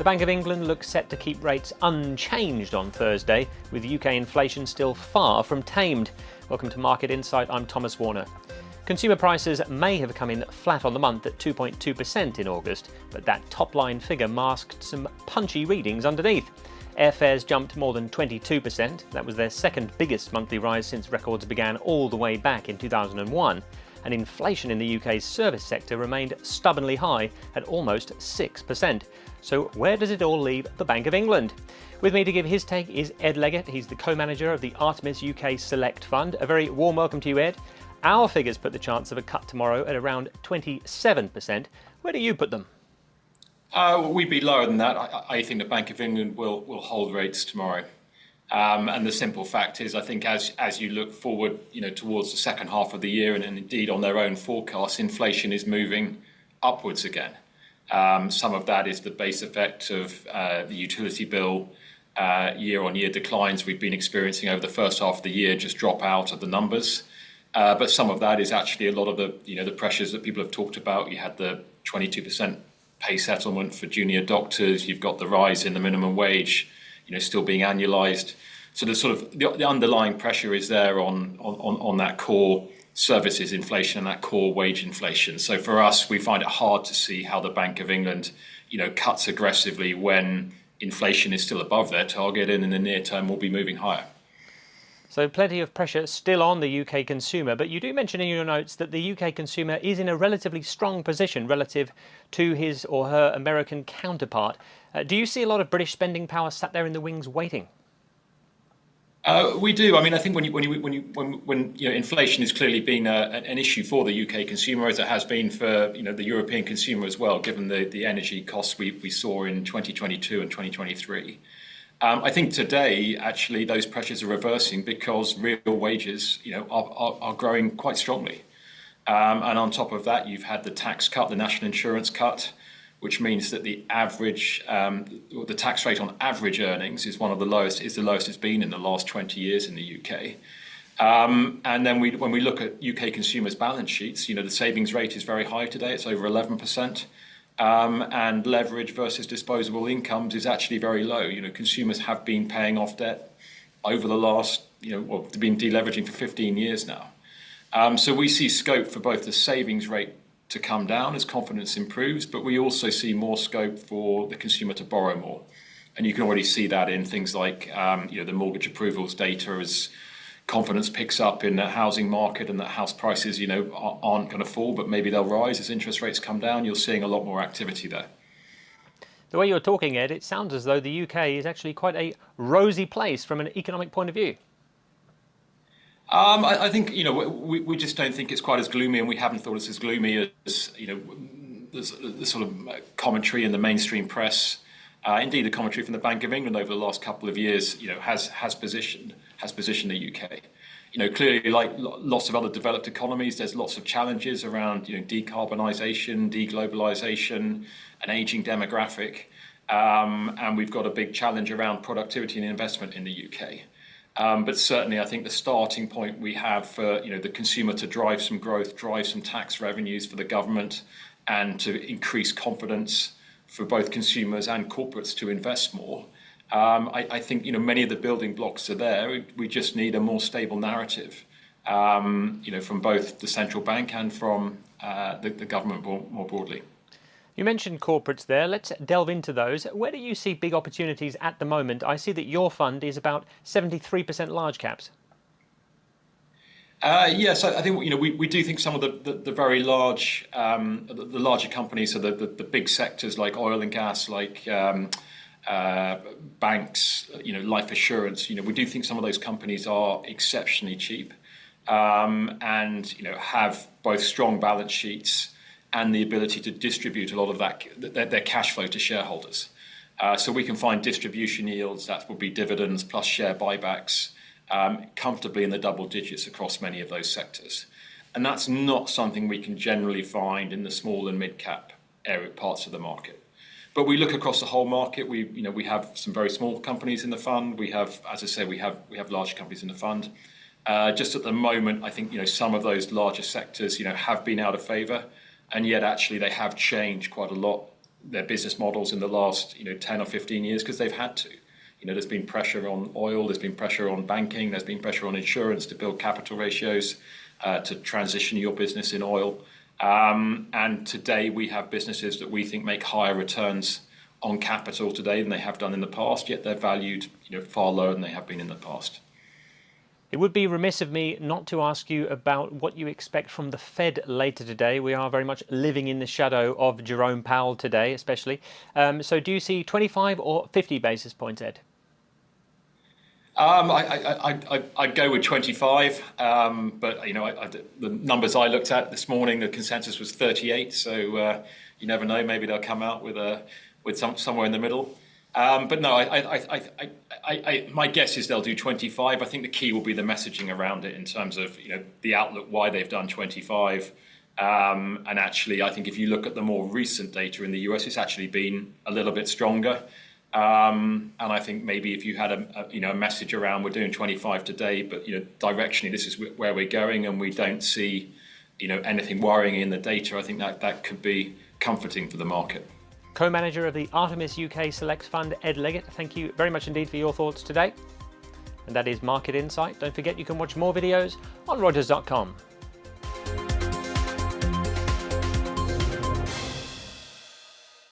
The Bank of England looks set to keep rates unchanged on Thursday, with UK inflation still far from tamed. Welcome to Market Insight, I'm Thomas Warner. Consumer prices may have come in flat on the month at 2.2% in August, but that top-line figure masked some punchy readings underneath. Airfares jumped more than 22%. That was their second biggest monthly rise since records began all the way back in 2001. And inflation in the UK's service sector remained stubbornly high at almost 6%. So where does it all leave the Bank of England? With me to give his take is Ed Leggett. He's the co-manager of the Artemis UK Select Fund. A very warm welcome to you, Ed. Our figures put the chance of a cut tomorrow at around 27%. Where do you put them? We'd be lower than that. I think the Bank of England will hold rates tomorrow. And the simple fact is, I think as you look forward, towards the second half of the year, and indeed on their own forecasts, inflation is moving upwards again. Some of that is the base effect of the utility bill year-on-year declines we've been experiencing over the first half of the year just drop out of the numbers. But some of that is actually a lot of the pressures that people have talked about. You had the 22% pay settlement for junior doctors. You've got the rise in the minimum wage, still being annualized. So the sort of the underlying pressure is there on that core services inflation and that core wage inflation. So for us, we find it hard to see how the Bank of England, cuts aggressively when inflation is still above their target, and in the near term will be moving higher. So plenty of pressure still on the UK consumer, but you do mention in your notes that the UK consumer is in a relatively strong position relative to his or her American counterpart. Do you see a lot of British spending power sat there in the wings waiting? We do. I mean, I think when inflation has clearly been an issue for the UK consumer, as it has been for the European consumer as well, given the energy costs we saw in 2022 and 2023. I think today, actually, those pressures are reversing because real wages, are growing quite strongly. And on top of that, you've had the tax cut, the national insurance cut, which means that the tax rate on average earnings is the lowest it's been in the last 20 years in the UK. And then when we look at UK consumers' balance sheets, the savings rate is very high today. It's over 11%. And leverage versus disposable incomes is actually very low. Consumers have been paying off debt over the last, they've been deleveraging for 15 years now. So we see scope for both the savings rate to come down as confidence improves, but we also see more scope for the consumer to borrow more. And you can already see that in things like, the mortgage approvals data as confidence picks up in the housing market, and that house prices, aren't going to fall, but maybe they'll rise as interest rates come down. You're seeing a lot more activity there. The way you're talking, Ed, it sounds as though the UK is actually quite a rosy place from an economic point of view. I think, we just don't think it's quite as gloomy, and we haven't thought it's as gloomy as, the sort of commentary in the mainstream press. Indeed, the commentary from the Bank of England over the last couple of years, has positioned the UK. Clearly, like lots of other developed economies, there's lots of challenges around, decarbonisation, deglobalisation, an ageing demographic, and we've got a big challenge around productivity and investment in the UK. But certainly, I think the starting point we have for the consumer to drive some growth, drive some tax revenues for the government, and to increase confidence for both consumers and corporates to invest more. I think many of the building blocks are there. We just need a more stable narrative, from both the central bank and from the government more broadly. You mentioned corporates there. Let's delve into those. Where do you see big opportunities at the moment? I see that your fund is about 73% large caps. Yes, I think we do think some of the very large, the larger companies, so the big sectors like oil and gas, like banks, life assurance. We do think some of those companies are exceptionally cheap, and have both strong balance sheets and the ability to distribute a lot of their cash flow to shareholders. So we can find distribution yields that will be dividends plus share buybacks comfortably in the double digits across many of those sectors. And that's not something we can generally find in the small and mid-cap area parts of the market. But we look across the whole market. We have some very small companies in the fund. We have, as I say, we have large companies in the fund. Just at the moment, I think some of those larger sectors have been out of favour, and yet actually they have changed quite a lot their business models in the last 10 or 15 years because they've had to. There's been pressure on oil, there's been pressure on banking, there's been pressure on insurance to build capital ratios, to transition your business in oil. And today we have businesses that we think make higher returns on capital today than they have done in the past, yet they're valued far lower than they have been in the past. It would be remiss of me not to ask you about what you expect from the Fed later today. We are very much living in the shadow of Jerome Powell today, especially. So do you see 25 or 50 basis points, Ed? I'd go with 25, but the numbers I looked at this morning, the consensus was 38. So you never know, maybe they'll come out with somewhere in the middle. But no, my guess is they'll do 25. I think the key will be the messaging around it in terms of the outlook, why they've done 25. And actually, I think if you look at the more recent data in the US, it's actually been a little bit stronger. And I think maybe if you had a message around we're doing 25 today, but directionally this is where we're going, and we don't see anything worrying in the data, I think that could be comforting for the market. Co-manager of the Artemis UK Select Fund, Ed Leggett, thank you very much indeed for your thoughts today. And that is Market Insight. Don't forget you can watch more videos on Reuters.com.